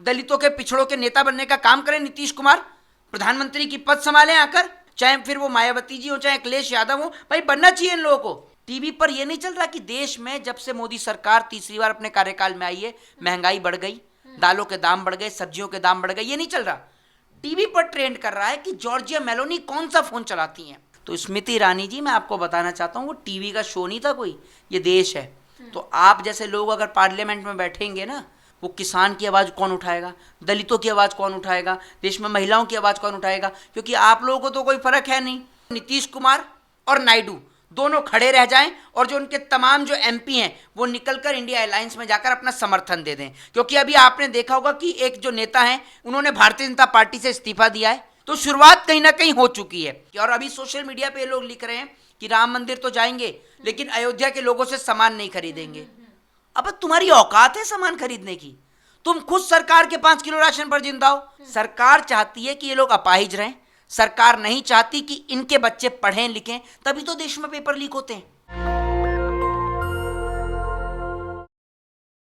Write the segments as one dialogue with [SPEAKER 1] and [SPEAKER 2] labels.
[SPEAKER 1] दलितों के पिछड़ों के नेता बनने का काम करें नीतीश कुमार, प्रधानमंत्री की पद संभालें आकर, चाहे फिर वो मायावती जी हो चाहे अखिलेश यादव हो, भाई बनना चाहिए इन लोगों को। टीवी पर ये नहीं चल रहा कि देश में जब से मोदी सरकार तीसरी बार अपने कार्यकाल में आई है महंगाई बढ़ गई, दालों के दाम बढ़ गए, सब्जियों के दाम बढ़ गए, ये नहीं चल रहा। टीवी पर ट्रेंड कर रहा है कि जॉर्जिया मेलोनी कौन सा फोन चलाती हैं। तो स्मृति ईरानी जी, मैं आपको बताना चाहता हूँ वो टीवी का शो नहीं था कोई, ये देश है। तो आप जैसे लोग अगर पार्लियामेंट में बैठेंगे ना, वो किसान की आवाज़ कौन उठाएगा, दलितों की आवाज़ कौन उठाएगा, देश में महिलाओं की आवाज़ कौन उठाएगा, क्योंकि आप लोगों को तो कोई फर्क है नहीं। नीतीश कुमार और नायडू दोनों खड़े रह जाएं और जो उनके तमाम जो एमपी हैं वो निकलकर इंडिया अलायंस में जाकर अपना समर्थन दे दें। क्योंकि अभी आपने देखा होगा कि एक जो नेता हैं उन्होंने भारतीय जनता पार्टी से इस्तीफा दिया है, तो शुरुआत कहीं ना कहीं हो चुकी है। और अभी सोशल मीडिया पे ये लोग लिख रहे हैं कि राम मंदिर तो जाएंगे लेकिन अयोध्या के लोगों से सामान नहीं खरीदेंगे। अब तुम्हारी औकात है सामान खरीदने की? तुम खुद सरकार के 5 किलो राशन पर जिंदा हो। सरकार चाहती है कि ये लोग अपाहिज रहें, सरकार नहीं चाहती कि इनके बच्चे पढ़ें लिखें, तभी तो देश में पेपर लीक होते हैं।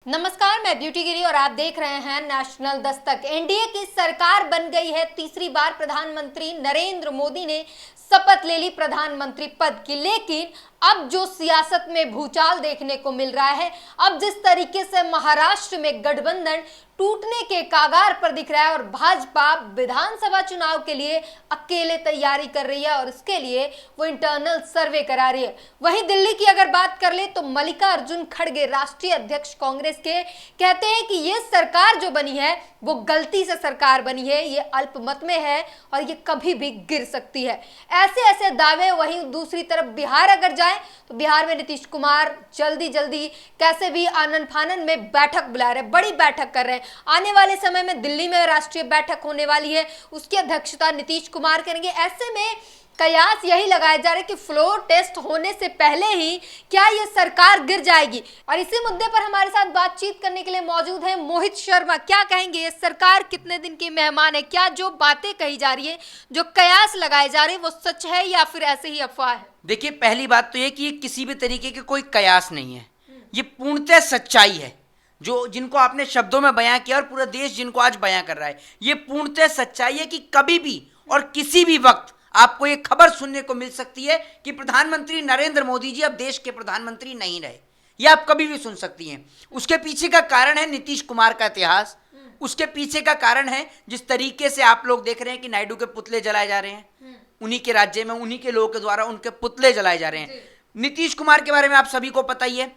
[SPEAKER 2] नमस्कार, मैं ब्यूटी गिरी और आप देख रहे हैं नेशनल दस्तक। एनडीए की सरकार बन गई है तीसरी बार। प्रधानमंत्री नरेंद्र मोदी ने शपथ ले ली प्रधानमंत्री पद की, लेकिन अब जो सियासत में भूचाल देखने को मिल रहा है, अब जिस तरीके से महाराष्ट्र में गठबंधन टूटने के कागार पर दिख रहा है और भाजपा विधानसभा चुनाव के लिए अकेले तैयारी कर रही है और इसके लिए वो इंटरनल सर्वे करा रही है। वहीं दिल्ली की अगर बात कर ले तो मल्लिकार्जुन खड़गे, राष्ट्रीय अध्यक्ष कांग्रेस के, कहते हैं कि ये सरकार जो बनी है वो गलती से सरकार बनी है, ये अल्पमत में है और ये कभी भी गिर सकती है, ऐसे ऐसे दावे। वहीं दूसरी तरफ बिहार अगर जाए तो बिहार में नीतीश कुमार जल्दी जल्दी कैसे भी आनन फानन में बैठक बुला रहे, बड़ी बैठक कर रहे हैं। आने वाले समय में दिल्ली में राष्ट्रीय बैठक होने वाली है, उसकी अध्यक्षता नीतीश कुमार करेंगे। ऐसे में कयास यही लगाया जा रहा है कि फ्लोर टेस्ट होने से पहले ही क्या ये सरकार गिर जाएगी। और इसी मुद्दे पर हमारे साथ बातचीत करने के लिए मौजूद है मोहित शर्मा। क्या कहेंगे, ये सरकार कितने दिन की मेहमान है? क्या जो बातें कही जा रही है, जो कयास लगाए जा रहे हैं, वो सच है या फिर ऐसे ही अफवाह है?
[SPEAKER 1] देखिए, पहली बात तो ये कि ये किसी भी तरीके के कोई कयास नहीं है, ये पूर्णतः सच्चाई है। जो जिनको आपने शब्दों में बयां किया और पूरा देश जिनको आज बयां कर रहा है, ये पूर्णतः सच्चाई है कि कभी भी और किसी भी वक्त आपको ये खबर सुनने को मिल सकती है कि प्रधानमंत्री नरेंद्र मोदी जी अब देश के प्रधानमंत्री नहीं रहे। ये आप कभी भी सुन सकती हैं। उसके पीछे का कारण है नीतीश कुमार का इतिहास, उसके पीछे का कारण है जिस तरीके से आप लोग देख रहे हैं कि नायडू के पुतले जलाए जा रहे हैं, उन्हीं के राज्य में उन्हीं के लोगों के द्वारा उनके पुतले जलाए जा रहे हैं। नीतीश कुमार के बारे में आप सभी को पता ही है,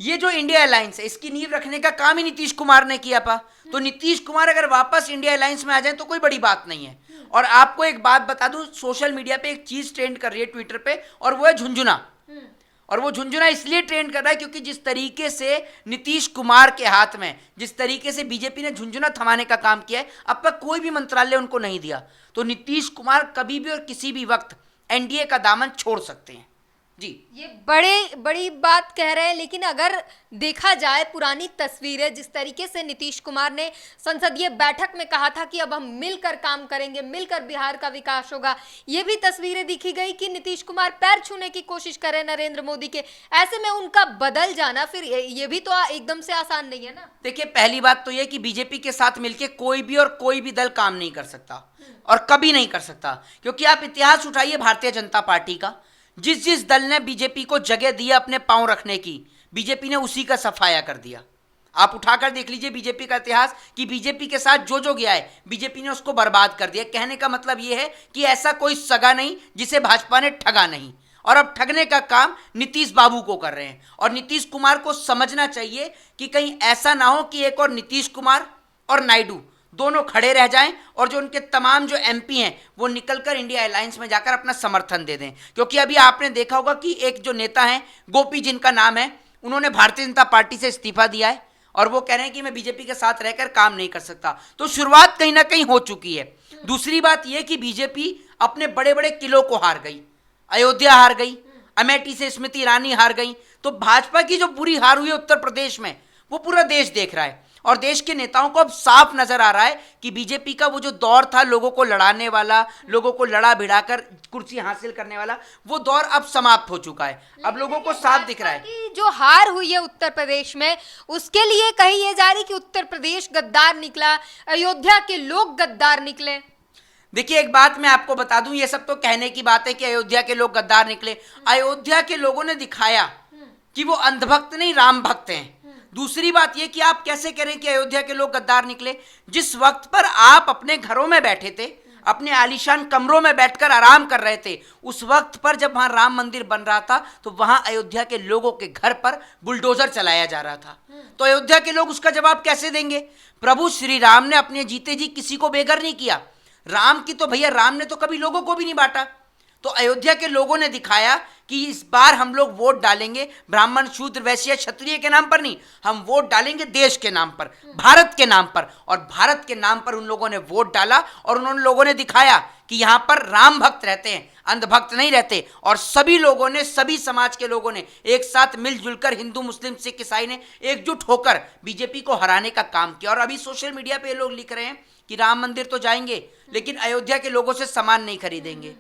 [SPEAKER 1] ये जो इंडिया अलायंस है इसकी नींव रखने का काम ही नीतीश कुमार ने किया था। तो नीतीश कुमार अगर वापस इंडिया अलायंस में आ जाए तो कोई बड़ी बात नहीं है। और आपको एक बात बता दूं, सोशल मीडिया पे एक चीज ट्रेंड कर रही है ट्विटर पे, और वो है झुंझुना। और वो झुंझुना इसलिए ट्रेंड कर रहा है क्योंकि जिस तरीके से नीतीश कुमार के हाथ में, जिस तरीके से बीजेपी ने झुंझुना थमाने का काम किया है, अब तक कोई भी मंत्रालय उनको नहीं दिया। तो नीतीश कुमार कभी भी और किसी भी वक्त एनडीए का दामन छोड़ सकते हैं। जी,
[SPEAKER 2] ये बड़ी बात कह रहे हैं, लेकिन अगर देखा जाए पुरानी तस्वीरें, जिस तरीके से नीतीश कुमार ने संसदीय बैठक में कहा था कि अब हम मिलकर काम करेंगे, मिलकर बिहार का विकास होगा, ये भी तस्वीरें दिखी गई कि नीतीश कुमार पैर छूने की कोशिश कर रहे हैं नरेंद्र मोदी के। ऐसे में उनका बदल जाना फिर ये भी तो एकदम से आसान नहीं है ना।
[SPEAKER 1] देखिए, पहली बात तो ये कि बीजेपी के साथ मिलकर कोई भी और कोई भी दल काम नहीं कर सकता और कभी नहीं कर सकता, क्योंकि आप इतिहास उठाइए भारतीय जनता पार्टी का, जिस जिस दल ने बीजेपी को जगह दी अपने पांव रखने की, बीजेपी ने उसी का सफाया कर दिया। आप उठाकर देख लीजिए बीजेपी का इतिहास कि बीजेपी के साथ जो जो गया है बीजेपी ने उसको बर्बाद कर दिया। कहने का मतलब यह है कि ऐसा कोई सगा नहीं जिसे भाजपा ने ठगा नहीं, और अब ठगने का काम नीतीश बाबू को कर रहे हैं। और नीतीश कुमार को समझना चाहिए कि कहीं ऐसा ना हो कि एक और नीतीश कुमार और नायडू दोनों खड़े रह जाएं और जो उनके तमाम जो एमपी हैं वो निकलकर इंडिया अलायंस में जाकर अपना समर्थन दे दें। क्योंकि अभी आपने देखा होगा कि एक जो नेता हैं गोपी जिनका नाम है, उन्होंने भारतीय जनता पार्टी से इस्तीफा दिया है और वो कह रहे हैं कि मैं बीजेपी के साथ रहकर काम नहीं कर सकता। तो शुरुआत कहीं ना कहीं हो चुकी है। दूसरी बात यह कि बीजेपी अपने बड़े बड़े किलों को हार गई, अयोध्या हार गई, अमेठी से स्मृति ईरानी हार गई। तो भाजपा की जो बुरी हार हुई है उत्तर प्रदेश में, वो पूरा देश देख रहा है। और देश के नेताओं को अब साफ नजर आ रहा है कि बीजेपी का वो जो दौर था लोगों को लड़ाने वाला, लोगों को लड़ा भिड़ाकर कुर्सी हासिल करने वाला, वो दौर अब समाप्त हो चुका है। अब लोगों को साफ दिख रहा है
[SPEAKER 2] कि जो हार हुई है उत्तर प्रदेश में, उसके लिए कही ये जा रही कि उत्तर प्रदेश गद्दार निकला, अयोध्या के लोग गद्दार निकले।
[SPEAKER 1] देखिए एक बात मैं आपको बता दूं, ये सब तो कहने की बात है कि अयोध्या के लोग गद्दार निकले। अयोध्या के लोगों ने दिखाया कि वो अंधभक्त नहीं राम भक्त हैं। दूसरी बात ये कि आप कैसे करें कि अयोध्या के लोग गद्दार निकले, जिस वक्त पर आप अपने घरों में बैठे थे, अपने आलीशान कमरों में बैठकर आराम कर रहे थे, उस वक्त पर जब वहां राम मंदिर बन रहा था तो वहां अयोध्या के लोगों के घर पर बुलडोजर चलाया जा रहा था। तो अयोध्या के लोग उसका जवाब कैसे देंगे? प्रभु श्री राम ने अपने जीते जी किसी को बेघर नहीं किया। राम की तो भैया राम ने तो कभी लोगों को भी नहीं बांटा। तो अयोध्या के लोगों ने दिखाया कि इस बार हम लोग वोट डालेंगे ब्राह्मण शूद्र वैश्य क्षत्रिय के नाम पर नहीं, हम वोट डालेंगे देश के नाम पर, भारत के नाम पर। और भारत के नाम पर उन लोगों ने वोट डाला और उन्होंने लोगों ने दिखाया कि यहां पर राम भक्त रहते हैं, अंधभक्त नहीं रहते। और सभी लोगों ने, सभी समाज के लोगों ने एक साथ मिलजुल कर, हिंदू मुस्लिम सिख ईसाई ने एकजुट होकर बीजेपी को हराने का काम किया। और अभी सोशल मीडिया पे लोग लिख रहे हैं कि राम मंदिर तो जाएंगे लेकिन अयोध्या के लोगों से सामान नहीं खरीदेंगे।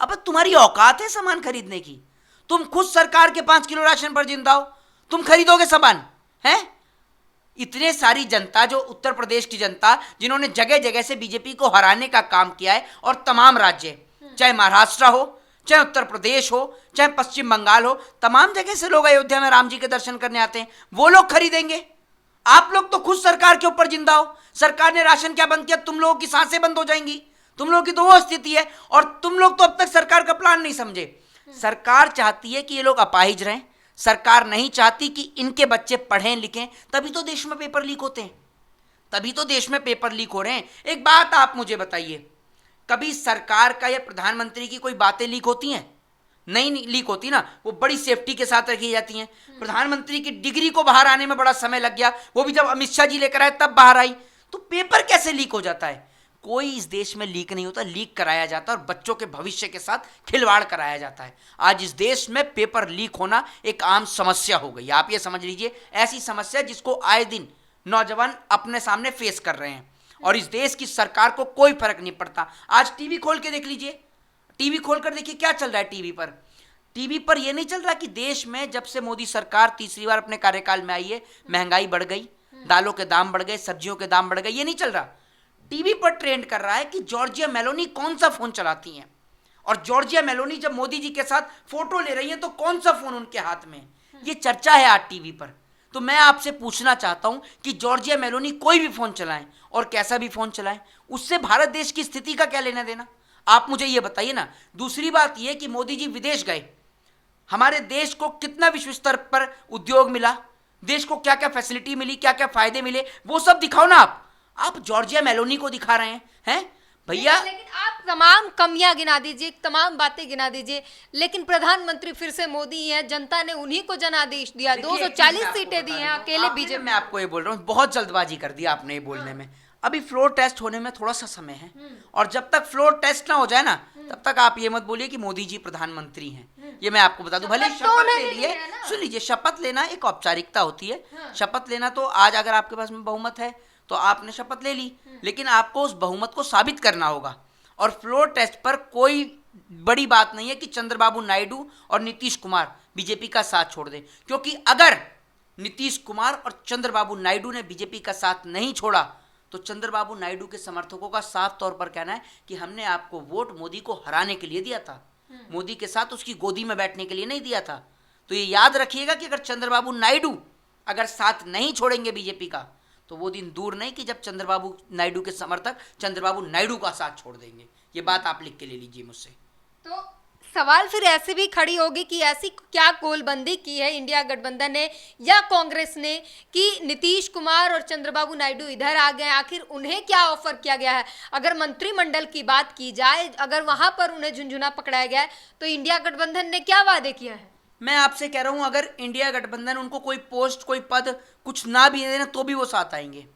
[SPEAKER 1] अब तुम्हारी औकात है सामान खरीदने की? तुम खुद सरकार के 5 किलो राशन पर जिंदा हो, तुम खरीदोगे सामान? हैं? इतने सारी जनता, जो उत्तर प्रदेश की जनता, जिन्होंने जगह जगह से बीजेपी को हराने का काम किया है, और तमाम राज्य, चाहे महाराष्ट्र हो, चाहे उत्तर प्रदेश हो, चाहे पश्चिम बंगाल हो, तमाम जगह से लोग अयोध्या में राम जी के दर्शन करने आते हैं। वो लोग खरीदेंगे? आप लोग तो खुद सरकार के ऊपर जिंदा हो। सरकार ने राशन क्या बंद किया, तुम लोगों की सांसें बंद हो जाएंगी। तुम लोगों की तो वो स्थिति है। और तुम लोग तो अब तक सरकार का प्लान नहीं समझे। सरकार चाहती है कि ये लोग अपाहिज रहें, सरकार नहीं चाहती कि इनके बच्चे पढ़ें लिखें। तभी तो देश में पेपर लीक होते हैं, तभी तो देश में पेपर लीक हो रहे हैं। एक बात आप मुझे बताइए, कभी सरकार का या प्रधानमंत्री की कोई बातें लीक होती हैं? नहीं लीक होती ना, वो बड़ी सेफ्टी के साथ रखी जाती हैं। प्रधानमंत्री की डिग्री को बाहर आने में बड़ा समय लग गया, वो भी जब अमित शाह जी लेकर आए तब बाहर आई। तो पेपर कैसे लीक हो जाता है? कोई इस देश में लीक नहीं होता, लीक कराया जाता है और बच्चों के भविष्य के साथ खिलवाड़ कराया जाता है। आज इस देश में पेपर लीक होना एक आम समस्या हो गई। आप ये समझ लीजिए, ऐसी समस्या जिसको आए दिन नौजवान अपने सामने फेस कर रहे हैं और इस देश की सरकार को कोई फर्क नहीं पड़ता। आज टीवी खोल के देख लीजिए, टीवी खोलकर देखिए क्या चल रहा है टीवी पर। टीवी पर यह नहीं चल रहा कि देश में जब से मोदी सरकार तीसरी बार अपने कार्यकाल में आई है, महंगाई बढ़ गई, दालों के दाम बढ़ गए, सब्जियों के दाम बढ़ गए। ये नहीं चल रहा। टीवी पर ट्रेंड कर रहा है कि जॉर्जिया मेलोनी कौन सा फोन चलाती हैं, और जॉर्जिया मेलोनी जब मोदी जी के साथ फोटो ले रही हैं तो कौन सा फोन उनके हाथ में। ये चर्चा है आज टीवी पर। तो मैं आपसे पूछना चाहता हूं कि जॉर्जिया मेलोनी कोई भी फोन चलाएं और कैसा भी फोन चलाएं, उससे भारत देश की स्थिति का क्या लेना देना? आप मुझे ये बताइए ना। दूसरी बात यह कि मोदी जी विदेश गए, हमारे देश को कितना विश्व स्तर पर उद्योग मिला, देश को क्या क्या फैसिलिटी मिली, क्या क्या फायदे मिले, वो सब दिखाओ ना। आप जॉर्जिया मेलोनी को दिखा रहे हैं भैया।
[SPEAKER 2] लेकिन आप तमाम कमियां गिना दीजिए, तमाम बातें गिना दीजिए, लेकिन प्रधानमंत्री फिर से मोदी ही है। जनता ने उन्हीं को जनादेश दिया, 240 सीटें दी हैं अकेले बीजेपी।
[SPEAKER 1] मैं आपको ये बोल रहा हूँ, बहुत जल्दबाजी कर दी आपने ये बोलने में। अभी फ्लोर टेस्ट होने में थोड़ा सा समय है, और जब तक फ्लोर टेस्ट ना हो जाए ना, तब तक आप ये मत बोलिए कि मोदी जी प्रधानमंत्री हैं। ये मैं आपको बता दूं, भले शपथ ले लिए, सुन लीजिए, शपथ लेना एक औपचारिकता होती है। शपथ लेना तो आज अगर आपके पास में बहुमत है तो आपने शपथ ले ली, लेकिन आपको उस बहुमत को साबित करना होगा। और फ्लोर टेस्ट पर कोई बड़ी बात नहीं है कि चंद्रबाबू नायडू और नीतीश कुमार बीजेपी का साथ छोड़ दें, क्योंकि अगर नीतीश कुमार और चंद्रबाबू नायडू ने बीजेपी का साथ नहीं छोड़ा तो चंद्रबाबू नायडू के समर्थकों का साफ तौर पर कहना है कि हमने आपको वोट मोदी को हराने के लिए दिया था, मोदी के साथ उसकी गोदी में बैठने के लिए नहीं दिया था। तो ये याद रखिएगा कि अगर चंद्रबाबू नायडू अगर साथ नहीं छोड़ेंगे बीजेपी का, तो वो दिन दूर नहीं कि जब चंद्रबाबू नायडू के समर्थक चंद्रबाबू नायडू का साथ छोड़ देंगे। ये बात आप लिख के ले लीजिए मुझसे।
[SPEAKER 2] तो सवाल फिर ऐसे भी खड़ी होगी कि ऐसी क्या गोलबंदी की है इंडिया गठबंधन ने या कांग्रेस ने कि नीतीश कुमार और चंद्रबाबू नायडू इधर आ गए। आखिर उन्हें क्या ऑफर किया गया है? अगर मंत्रिमंडल की बात की जाए, अगर वहां पर उन्हें झुंझुना पकड़ाया गया है, तो इंडिया गठबंधन ने क्या वादे किया है?
[SPEAKER 1] मैं आपसे कह रहा हूं, अगर इंडिया गठबंधन उनको कोई पोस्ट, कोई पद, कुछ ना भी देना तो भी वो साथ आएंगे।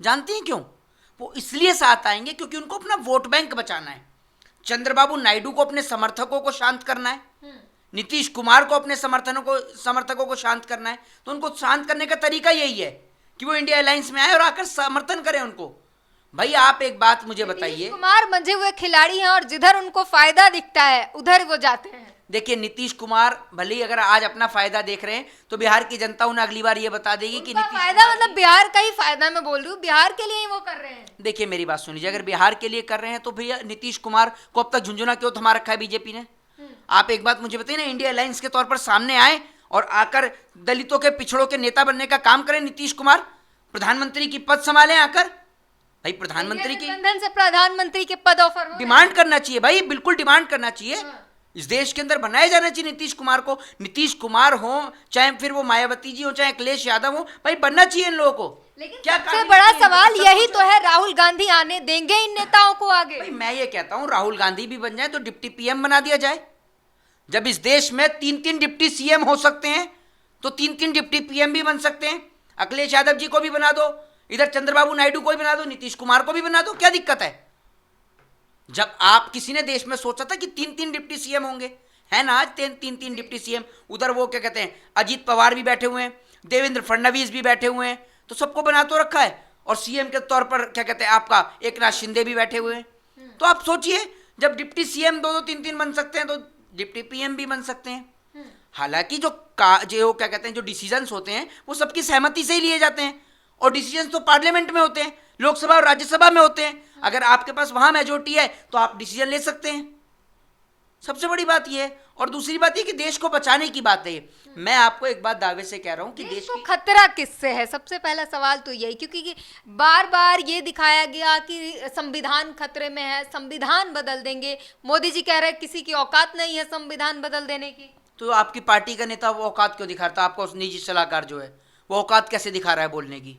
[SPEAKER 1] जानती हैं क्यों? वो इसलिए साथ आएंगे क्योंकि उनको अपना वोट बैंक बचाना है। चंद्रबाबू नायडू को अपने समर्थकों को शांत करना है, नीतीश कुमार को अपने समर्थकों को शांत करना है। तो उनको शांत करने का तरीका यही है कि वो इंडिया अलायंस में आए और आकर समर्थन करें उनको। भाई आप एक बात मुझे बताइए,
[SPEAKER 2] नीतीश कुमार मंझे हुए खिलाड़ी हैं और जिधर उनको फायदा दिखता है उधर वो जाते हैं।
[SPEAKER 1] देखिए नीतीश कुमार भले ही अगर आज अपना फायदा देख रहे हैं तो बिहार की जनता उन्हें अगली बार ये बता देगी कि नीतीश
[SPEAKER 2] फायदा मतलब बिहार का ही फायदा, मैं बोल रही हूँ बिहार के लिए ही वो कर रहे हैं।
[SPEAKER 1] देखिए मेरी बात सुन लीजिए, अगर बिहार के लिए कर रहे हैं तो भैया नीतीश कुमार को अब तक झुंझुना क्यों थमा रखा है बीजेपी ने? आप एक बात मुझे बताइए ना, इंडिया अलायंस के तौर पर सामने आए और आकर दलितों के पिछड़ों के नेता बनने का काम करें नीतीश कुमार, प्रधानमंत्री की पद संभालें आकर। भाई प्रधानमंत्री की
[SPEAKER 2] गठबंधन से प्रधानमंत्री के पद ऑफर हो
[SPEAKER 1] डिमांड करना चाहिए, भाई बिल्कुल डिमांड करना चाहिए। इस देश के अंदर बनाया जाना चाहिए नीतीश कुमार को। नीतीश कुमार हो चाहे फिर वो मायावती जी हो चाहे अखिलेश यादव हो, भाई बनना चाहिए इन लोगों को।
[SPEAKER 2] लेकिन
[SPEAKER 1] क्या
[SPEAKER 2] सबसे बड़ा सवाल यही तो है, राहुल गांधी आने देंगे इन नेताओं को आगे?
[SPEAKER 1] भाई मैं ये कहता हूं राहुल गांधी भी बन जाए तो डिप्टी पीएम बना दिया जाए। जब इस देश में 3-3 डिप्टी सीएम हो सकते हैं तो 3-3 डिप्टी पीएम भी बन सकते हैं। अखिलेश यादव जी को भी बना दो, इधर चंद्रबाबू नायडू को भी बना दो, नीतीश कुमार को भी बना दो, क्या दिक्कत है? जब आप किसी ने देश में सोचा था कि 3-3 डिप्टी सीएम होंगे, है ना? आज 3-3 डिप्टी सीएम, उधर वो क्या कहते हैं अजीत पवार भी बैठे हुए हैं, देवेंद्र फडणवीस भी बैठे हुए हैं, तो सबको बना तो रखा है। और सीएम के तौर पर क्या कहते हैं आपका एकनाथ शिंदे भी बैठे हुए हैं। तो आप सोचिए जब डिप्टी सीएम 2-2 3-3 बन सकते हैं तो डिप्टी पीएम भी बन सकते हैं। हालांकि जो क्या कहते हैं जो डिसीजंस होते हैं वो सबकी सहमति से ही लिए जाते हैं, और डिसीजंस तो पार्लियामेंट में होते हैं, लोकसभा और राज्यसभा में होते हैं। अगर आपके पास वहां मेजोरिटी है तो आप डिसीजन ले सकते हैं। सबसे बड़ी बात यह है। और दूसरी बात यह कि देश को बचाने की बात है। मैं आपको एक बात दावे से कह रहा हूं कि देश
[SPEAKER 2] को खतरा किससे है? सबसे पहला सवाल तो यही, क्योंकि बार बार ये दिखाया गया कि संविधान खतरे में है, संविधान बदल देंगे। मोदी जी कह रहे हैं किसी की औकात नहीं है संविधान बदल देने की।
[SPEAKER 1] तो आपकी पार्टी का नेता वो औकात क्यों दिखाता? आपका उस निजी सलाहकार जो है वो औकात कैसे दिखा रहा है बोलने की?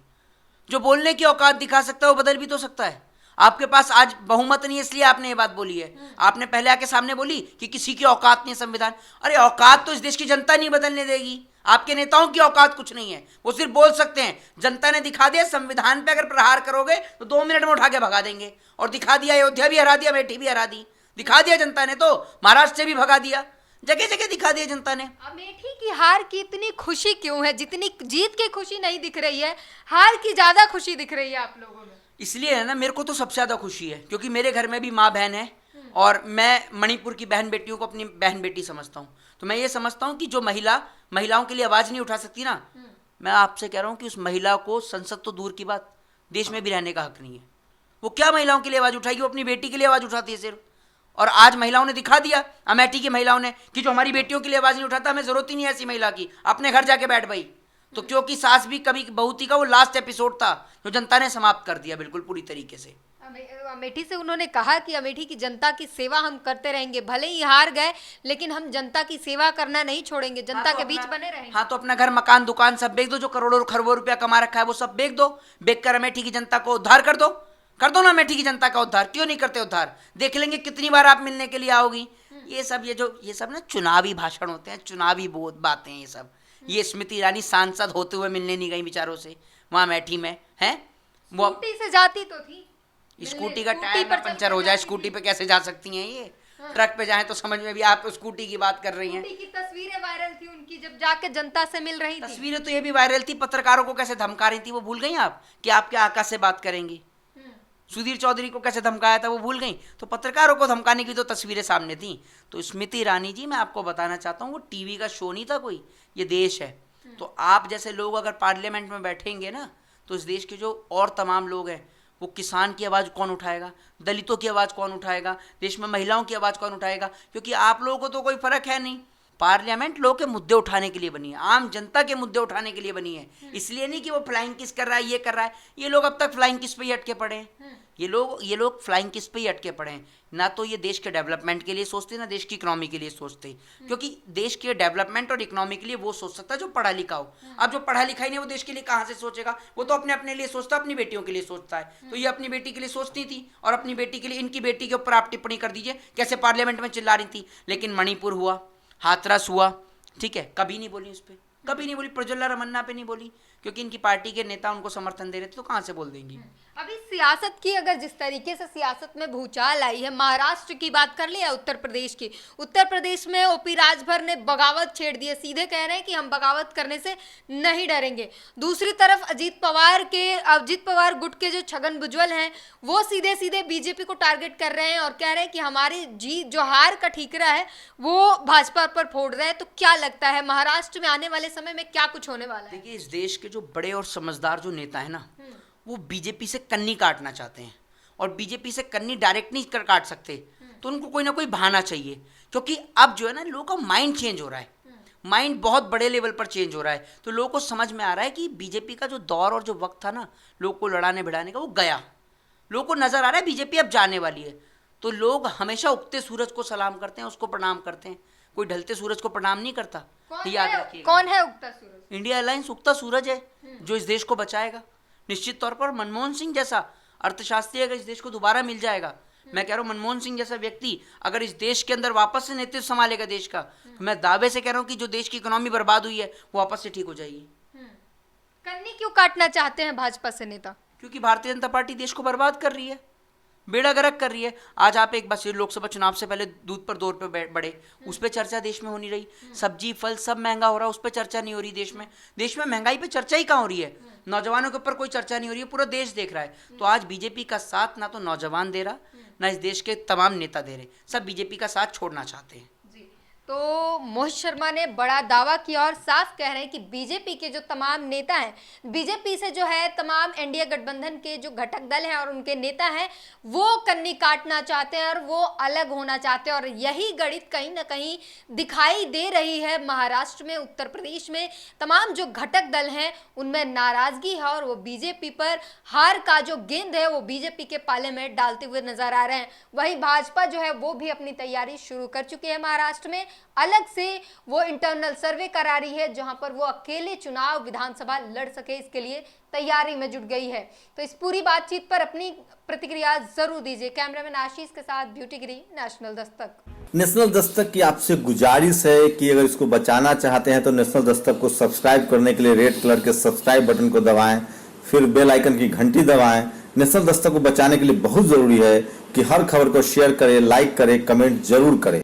[SPEAKER 1] जो बोलने की औकात दिखा सकता है वो बदल भी तो सकता है। आपके पास आज बहुमत नहीं है इसलिए आपने ये बात बोली है। आपने पहले आके सामने बोली कि किसी की औकात नहीं है संविधान। अरे औकात तो इस देश की जनता नहीं बदलने देगी। आपके नेताओं की औकात कुछ नहीं है, वो सिर्फ बोल सकते हैं। जनता ने दिखा दिया संविधान पे अगर प्रहार करोगे तो 2 मिनट में उठा के भगा देंगे, और दिखा दिया। अयोध्या भी हरा दिया, अमेठी भी हरा दी, दिखा दिया जनता ने। तो महाराष्ट्र से भी भगा दिया, जगह जगह दिखा दिया जनता ने।
[SPEAKER 2] अमेठी की हार की इतनी खुशी क्यों है? जितनी जीत की खुशी नहीं दिख रही है, हार की ज्यादा खुशी दिख रही है आप लोगों में।
[SPEAKER 1] इसलिए है ना, मेरे को तो सबसे ज्यादा खुशी है क्योंकि मेरे घर में भी माँ बहन है और मैं मणिपुर की बहन बेटियों को अपनी बहन बेटी समझता हूँ। तो मैं ये समझता हूँ कि जो महिलाओं के लिए आवाज नहीं उठा सकती ना, मैं आपसे कह रहा हूँ कि उस महिला को संसद तो दूर की बात देश में भी रहने का हक नहीं है। वो क्या महिलाओं के लिए आवाज उठाएगी? वो अपनी बेटी के लिए आवाज उठाती है सिर्फ। और आज महिलाओं ने दिखा दिया, अमेठी की महिलाओं ने, कि जो हमारी बेटियों के लिए आवाज नहीं उठाता हमें जरूरत ही नहीं है ऐसी महिला की, अपने घर जाके बैठ गई। तो क्योंकि सास भी कभी बहू थी का वो लास्ट एपिसोड था जो जनता ने समाप्त कर दिया बिल्कुल पूरी तरीके से।
[SPEAKER 2] अमेठी से उन्होंने कहा कि अमेठी की जनता की सेवा हम करते रहेंगे, भले ही हार गए लेकिन हम जनता की सेवा करना नहीं छोड़ेंगे, जनता के बीच बने रहेंगे।
[SPEAKER 1] हाँ, तो अपना घर मकान दुकान सब बेच दो, जो करोड़ों खरबों रुपया कमा रखा है वो सब बेच दो, बेच कर अमेठी की जनता को उद्धार कर दो ना अमेठी की जनता का उद्धार। क्यों नहीं करते उद्धार? देख लेंगे कितनी बार आप मिलने के लिए आओगी। ये सब ना चुनावी भाषण होते हैं, चुनावी बातें ये सब। ये स्मृति ईरानी सांसद होते हुए मिलने नहीं गई बेचारों से वहां अमेठी में है। वो
[SPEAKER 2] स्कूटी से जाती तो थी,
[SPEAKER 1] स्कूटी का टायर पर पंचर हो जाए, स्कूटी पे कैसे जा सकती हैं ये? ट्रक पे जाए तो समझ में भी। आप तो स्कूटी की बात कर रही हैं।
[SPEAKER 2] स्कूटी की तस्वीरें वायरल थी उनकी जब जाके जनता से मिल रही थी।
[SPEAKER 1] तस्वीरें तो ये भी वायरल थी, पत्रकारों को कैसे धमका रही थी वो भूल गई आप कि आपके आका से बात करेंगी। सुधीर चौधरी को कैसे धमकाया था वो भूल गई। तो पत्रकारों को धमकाने की तो तस्वीरें सामने थी। तो स्मृति ईरानी जी, मैं आपको बताना चाहता हूँ वो टीवी का शो नहीं था कोई, ये देश है। तो आप जैसे लोग अगर पार्लियामेंट में बैठेंगे ना तो इस देश के जो और तमाम लोग हैं, वो किसान की आवाज़ कौन उठाएगा, दलितों की आवाज़ कौन उठाएगा, देश में महिलाओं की आवाज़ कौन उठाएगा? क्योंकि आप लोगों को तो कोई फर्क है नहीं। पार्लियामेंट लोगों के मुद्दे उठाने के लिए बनी है, आम जनता के मुद्दे उठाने के लिए बनी है। इसलिए नहीं कि वो फ्लाइंग किस कर रहा है, ये कर रहा है। ये लोग अब तक फ्लाइंग किस पे ही अटके पड़े हैं। ये लोग फ्लाइंग किस पे ही अटके पड़े हैं। ना तो ये देश के डेवलपमेंट के लिए सोचते, ना देश की इकोनॉमी के लिए सोचते। क्योंकि देश के डेवलपमेंट और इकोनॉमी के लिए वो सोच सकता है जो पढ़ा लिखा हो। अब जो पढ़ा लिखा ही नहीं वो देश के लिए कहाँ से सोचेगा? वो तो अपने लिए सोचता है, अपनी बेटियों के लिए सोचता है। तो ये अपनी बेटी के लिए सोचती थी और अपनी बेटी के लिए, इनकी बेटी के ऊपर आप टिप्पणी कर दीजिए कैसे पार्लियामेंट में चिल्ला रही थी। लेकिन मणिपुर हुआ, हाथरस हुआ, ठीक है, कभी नहीं बोली उस पर, कभी नहीं बोली। प्रज्वला रमन्ना पे नहीं बोली क्योंकि इनकी पार्टी के नेता उनको समर्थन दे रहे थे, तो कहाँ से बोल देंगी?
[SPEAKER 2] अभी सियासत की, अगर जिस तरीके से सियासत में भूचाल आई है, महाराष्ट्र की बात कर लिया, उत्तर प्रदेश की, उत्तर प्रदेश में ओपी राजभर ने बगावत छेड़ दी है, सीधे कह रहे हैं कि हम बगावत करने से नहीं डरेंगे। दूसरी तरफ अजीत पवार गुट के जो छगन भुजबल हैं वो सीधे सीधे बीजेपी को टारगेट कर रहे हैं और कह रहे हैं कि हमारी जीत, जो हार का ठीकरा है वो भाजपा पर फोड़ रहे हैं। तो क्या लगता है महाराष्ट्र में आने वाले समय में क्या कुछ होने वाला है?
[SPEAKER 1] देखिए, इस देश के जो बड़े और समझदार जो नेता है ना, वो बीजेपी से कन्नी काटना चाहते हैं, और बीजेपी से कन्नी डायरेक्ट नहीं काट सकते, तो उनको कोई ना कोई बहाना चाहिए। क्योंकि अब जो है ना, लोगों का माइंड चेंज हो रहा है, माइंड बहुत बड़े लेवल पर चेंज हो रहा है। तो लोगों को समझ में आ रहा है कि बीजेपी का जो दौर और जो वक्त था ना लोग को लड़ाने भिड़ाने का, वो गया। लोगों को नजर आ रहा है बीजेपी अब जाने वाली है। तो लोग हमेशा उगते सूरज को सलाम करते हैं, उसको प्रणाम करते हैं, कोई ढलते सूरज को प्रणाम नहीं करता। याद रखिएगा।
[SPEAKER 2] कौन है उगता सूरज?
[SPEAKER 1] इंडिया अलायंस उगता सूरज है जो इस देश को बचाएगा। निश्चित तौर पर मनमोहन सिंह जैसा अर्थशास्त्री अगर इस देश को दोबारा मिल जाएगा, मैं कह रहा हूँ मनमोहन सिंह जैसा व्यक्ति अगर इस देश के अंदर वापस से नेतृत्व संभालेगा देश का, तो मैं दावे से कह रहा हूँ कि जो देश की इकोनॉमी बर्बाद हुई है वो वापस से ठीक हो जाएगी।
[SPEAKER 2] कन्नी क्यों काटना चाहते हैं भाजपा से नेता?
[SPEAKER 1] क्योंकि भारतीय जनता पार्टी देश को बर्बाद कर रही है, बेड़ा गर्क कर रही है। आज आप एक बार लोकसभा चुनाव से पहले दूध पर 2 रुपए बढ़े, उस पर चर्चा देश में होनी रही। सब्जी फल सब महंगा हो रहा है, उस पर चर्चा नहीं हो रही। देश में महंगाई पे चर्चा ही कहाँ हो रही है? नौजवानों के ऊपर कोई चर्चा नहीं हो रही है, पूरा देश देख रहा है। तो आज बीजेपी का साथ ना तो नौजवान दे रहा, ना इस देश के तमाम नेता दे रहे, सब बीजेपी का साथ छोड़ना चाहते हैं।
[SPEAKER 2] तो मोहित शर्मा ने बड़ा दावा किया और साफ कह रहे हैं कि बीजेपी के जो तमाम नेता हैं, बीजेपी से जो है तमाम एनडीए गठबंधन के जो घटक दल हैं और उनके नेता हैं, वो कन्नी काटना चाहते हैं और वो अलग होना चाहते हैं। और यही गणित कहीं ना कहीं दिखाई दे रही है महाराष्ट्र में, उत्तर प्रदेश में। तमाम जो घटक दल हैं उनमें नाराजगी है और वो बीजेपी पर हार का जो गेंद है वो बीजेपी के पाले में डालते हुए नजर आ रहे हैं। वहीं भाजपा जो है वो भी अपनी तैयारी शुरू कर चुकी है महाराष्ट्र में। अलग से वो इंटरनल सर्वे करा रही है जहां पर वो अकेले चुनाव विधानसभा लड़ सके, इसके लिए तैयारी में जुट गई है। तो इस पूरी बातचीत पर अपनी प्रतिक्रिया जरूर दीजिए। कैमरामैन आशीष के साथ ब्यूटी गिरी, नेशनल दस्तक।
[SPEAKER 3] नेशनल दस्तक की आपसे गुजारिश है कि अगर इसको बचाना चाहते हैं तो नेशनल दस्तक को सब्सक्राइब करने के लिए रेड कलर के सब्सक्राइब बटन को दबाएं, फिर बेल आइकन की घंटी दबाएं। नेशनल दस्तक को बचाने के लिए बहुत जरूरी है कि हर खबर को शेयर करें, लाइक करें, कमेंट जरूर करें।